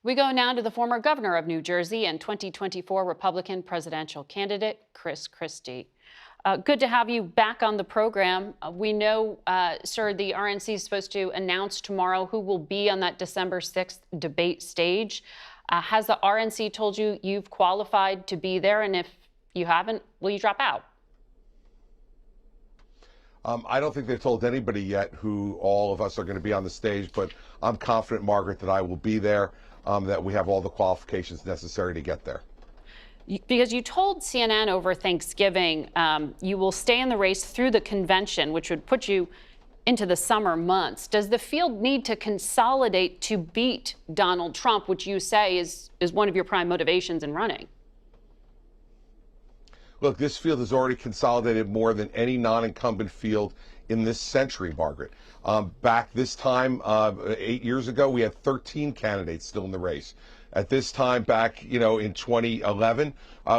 We go now to the former governor of New Jersey and 2024 Republican presidential candidate, Chris Christie. Good to have you back on the program. We know, sir, the RNC is supposed to announce tomorrow who will be on that December 6th debate stage. Has the RNC told you you've qualified to be there? And if you haven't, will you drop out? I don't think they've told anybody yet who all of us are going to be on the stage, but I'm confident, Margaret, that I will be there, that we have all the qualifications necessary to get there. Because you told CNN over Thanksgiving you will stay in the race through the convention, which would put you into the summer months. Does the field need to consolidate to beat Donald Trump, which you say is one of your prime motivations in running? Look, this field has already consolidated more than any non-incumbent field in this century, Margaret. Back this time, 8 years ago, we had 13 candidates still in the race. At this time back, in 2011,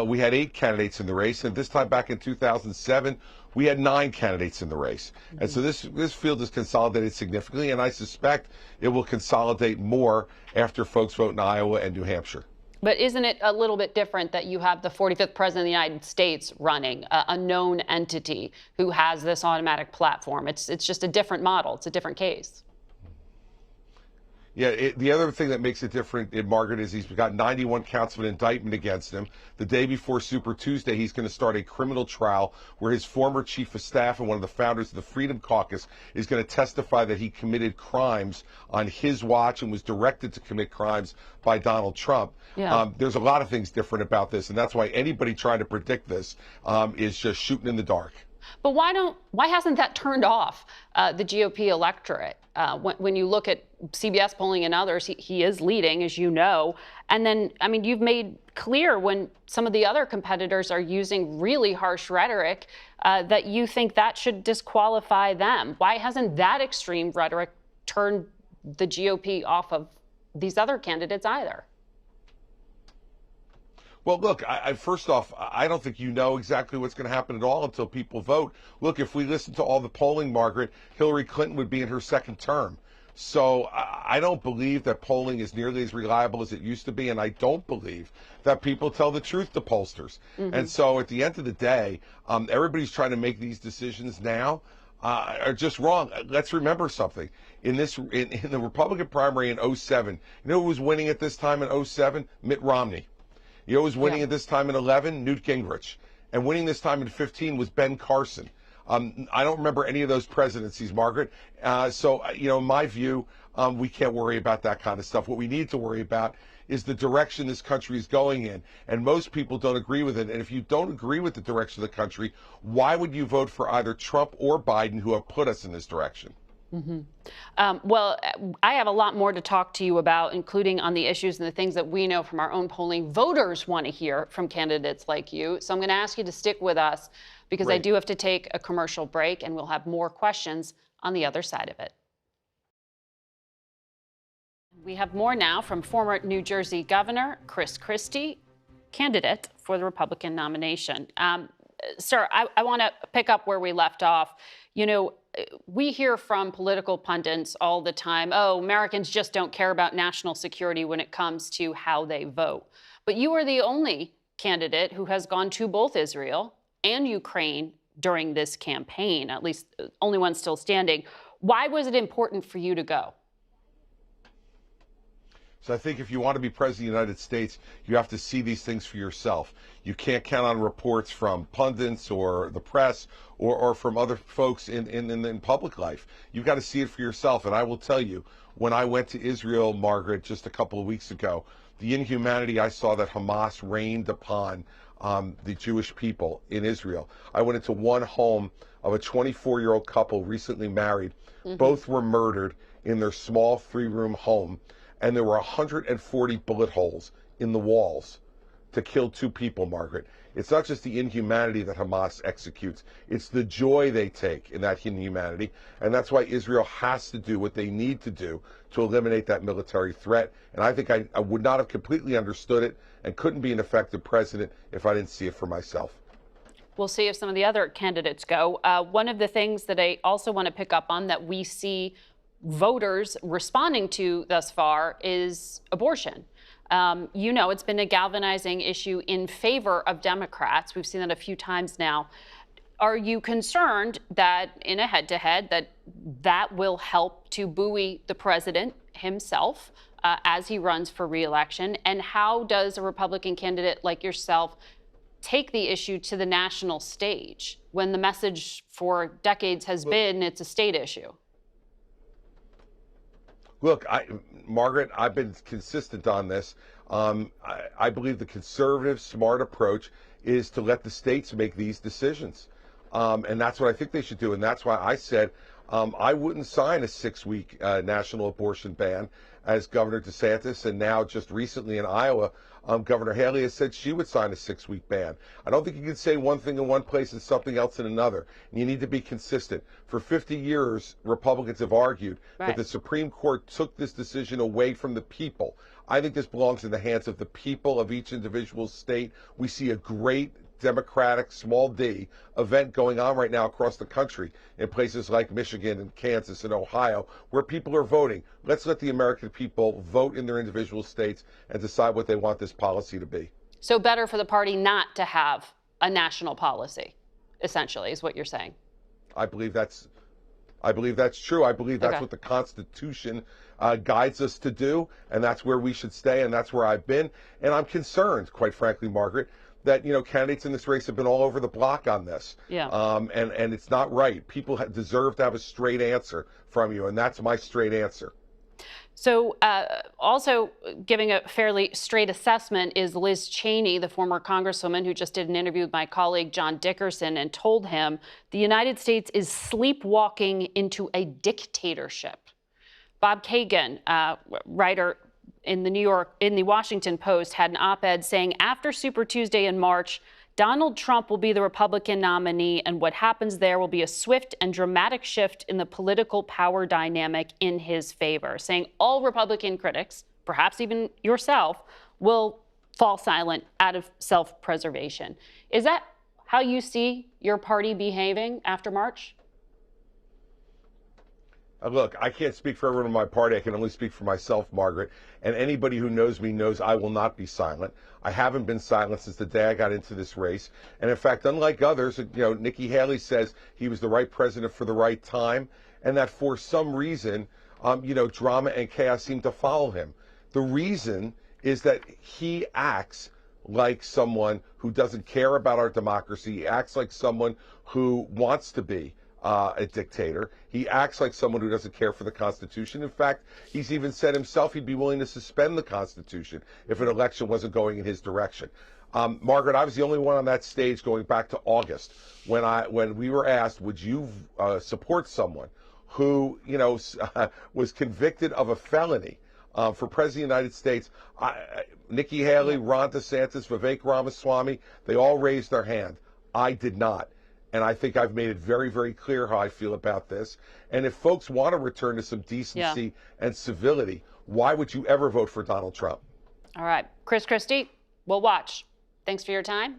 we had 8 candidates in the race. And this time back in 2007, we had 9 candidates in the race. And so this field has consolidated significantly, and I suspect it will consolidate more after folks vote in Iowa and New Hampshire. But isn't it a little bit different that you have the 45th president of the United States running, a known entity who has this automatic platform? It's just a different model. It's a different case. Yeah, the other thing that makes it different, Margaret, is he's got 91 counts of an indictment against him. The day before Super Tuesday, he's going to start a criminal trial where his former chief of staff and one of the founders of the Freedom Caucus is going to testify that he committed crimes on his watch and was directed to commit crimes by Donald Trump. Yeah. There's a lot of things different about this, and that's why anybody trying to predict this is just shooting in the dark. But why hasn't that turned off the GOP electorate? When you look at CBS polling and others, he is leading, as you know. And then, I mean, you've made clear when some of the other competitors are using really harsh rhetoric that you think that should disqualify them. Why hasn't that extreme rhetoric turned the GOP off of these other candidates either? Well, look, first off, I don't think you know exactly what's going to happen at all until people vote. Look, if we listen to all the polling, Margaret, Hillary Clinton would be in her second term. So I don't believe that polling is nearly as reliable as it used to be, and I don't believe that people tell the truth to pollsters. Mm-hmm. And so at the end of the day, everybody's trying to make these decisions now are just wrong. Let's remember something. In the Republican primary in 2007, you know who was winning at this time in 2007? Mitt Romney. You know who was winning at this time in 2011? Newt Gingrich. And winning this time in 2015 was Ben Carson. I don't remember any of those presidencies, Margaret. So, in my view, we can't worry about that kind of stuff. What we need to worry about is the direction this country is going in. And most people don't agree with it. And if you don't agree with the direction of the country, why would you vote for either Trump or Biden, who have put us in this direction? Mm-hmm. Well, I have a lot more to talk to you about, including on the issues and the things that we know from our own polling. Voters want to hear from candidates like you. So I'm going to ask you to stick with us because I do have to take a commercial break, and we'll have more questions on the other side of it. We have more now from former New Jersey Governor Chris Christie, candidate for the Republican nomination. Sir, I want to pick up where we left off. We hear from political pundits all the time, oh, Americans just don't care about national security when it comes to how they vote. But you are the only candidate who has gone to both Israel and Ukraine during this campaign, at least only one still standing. Why was it important for you to go? So I think if you want to be president of the United States, you have to see these things for yourself. You can't count on reports from pundits or the press or from other folks in public life. You've got to see it for yourself. And I will tell you, when I went to Israel, Margaret, just a couple of weeks ago, the inhumanity I saw that Hamas rained upon the Jewish people in Israel. I went into one home of a 24-year-old couple recently married. Mm-hmm. Both were murdered in their small 3-room home. And there were 140 bullet holes in the walls to kill 2 people, Margaret. It's not just the inhumanity that Hamas executes. It's the joy they take in that inhumanity. And that's why Israel has to do what they need to do to eliminate that military threat. And I think I would not have completely understood it and couldn't be an effective president if I didn't see it for myself. We'll see if some of the other candidates go. One of the things that I also want to pick up on that we see voters responding to thus far is abortion. It's been a galvanizing issue in favor of Democrats. We've seen that a few times now. Are you concerned that in a head-to-head that will help to buoy the president himself as he runs for re-election? And how does a Republican candidate like yourself take the issue to the national stage when the message for decades has been it's a state issue? Look, Margaret, I've been consistent on this. I believe the conservative, smart approach is to let the states make these decisions. And that's what I think they should do. And that's why I said I wouldn't sign a 6-week national abortion ban as Governor DeSantis. And now just recently in Iowa, Governor Haley has said she would sign a 6-week ban. I don't think you can say one thing in one place and something else in another. And you need to be consistent. For 50 years, Republicans have argued that the Supreme Court took this decision away from the people. I think this belongs in the hands of the people of each individual state. We see a great Democratic, small d, event going on right now across the country in places like Michigan and Kansas and Ohio where people are voting. Let's let the American people vote in their individual states and decide what they want this policy to be. So better for the party not to have a national policy, essentially, is what you're saying. I believe that's true. I believe that's what the Constitution guides us to do, and that's where we should stay, and that's where I've been. And I'm concerned, quite frankly, Margaret, that candidates in this race have been all over the block on this. And it's not right. People deserve to have a straight answer from you, and that's my straight answer. So also giving a fairly straight assessment is Liz Cheney, the former congresswoman who just did an interview with my colleague John Dickerson and told him the United States is sleepwalking into a dictatorship. Bob Kagan, writer in the Washington Post, had an op-ed saying after Super Tuesday in March, Donald Trump will be the Republican nominee, and what happens there will be a swift and dramatic shift in the political power dynamic in his favor, saying all Republican critics, perhaps even yourself, will fall silent out of self-preservation. Is that how you see your party behaving after March? Look, I can't speak for everyone in my party. I can only speak for myself, Margaret. And anybody who knows me knows I will not be silent. I haven't been silent since the day I got into this race. And in fact, unlike others, Nikki Haley says he was the right president for the right time, and that for some reason, drama and chaos seem to follow him. The reason is that he acts like someone who doesn't care about our democracy. He acts like someone who wants to be a dictator. He acts like someone who doesn't care for the Constitution. In fact, he's even said himself he'd be willing to suspend the Constitution if an election wasn't going in his direction. Margaret, I was the only one on that stage going back to August when we were asked, would you support someone who was convicted of a felony for President of the United States? Nikki Haley, Ron DeSantis, Vivek Ramaswamy, they all raised their hand. I did not. And I think I've made it very, very clear how I feel about this. And if folks want to return to some decency and civility, why would you ever vote for Donald Trump? All right. Christie, we'll watch. Thanks for your time.